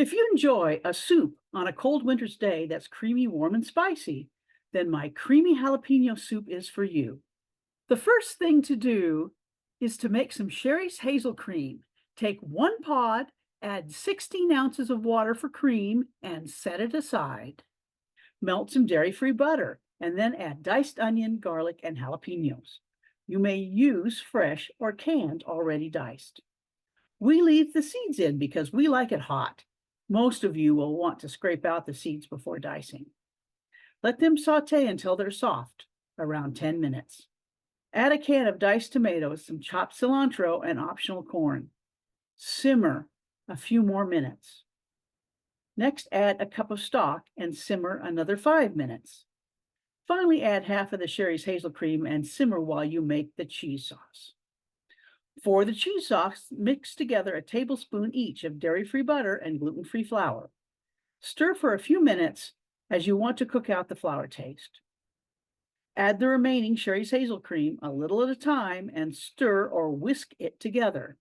If you enjoy a soup on a cold winter's day that's creamy, warm, and spicy, then my creamy jalapeno soup is for you. The first thing to do is to make some Sherry's Hazel Cream. Take one pod, add 16 ounces of water for cream, and set it aside. Melt some dairy-free butter, and then add diced onion, garlic, and jalapenos. You may use fresh or canned already diced. We leave the seeds in because we like it hot. Most of you will want to scrape out the seeds before dicing. Let them saute until they're soft, around 10 minutes. Add a can of diced tomatoes, some chopped cilantro, and optional corn. Simmer a few more minutes. Next, add a cup of stock and simmer another 5 minutes. Finally, add half of the Sherry's Hazel Cream and simmer while you make the cheese sauce. For the cheese sauce, mix together a tablespoon each of dairy-free butter and gluten-free flour. Stir for a few minutes as you want to cook out the flour taste. Add the remaining Sherry's Hazel Cream a little at a time and stir or whisk it together.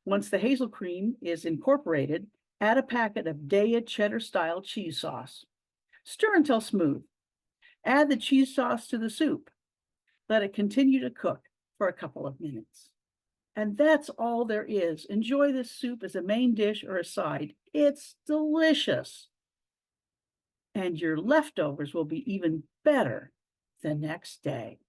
Once the Hazel Cream is incorporated, add a packet of Daya cheddar-style cheese sauce. Stir until smooth. Add the cheese sauce to the soup. Let it continue to cook for a couple of minutes. And that's all there is. Enjoy this soup as a main dish or a side. It's delicious. And your leftovers will be even better the next day.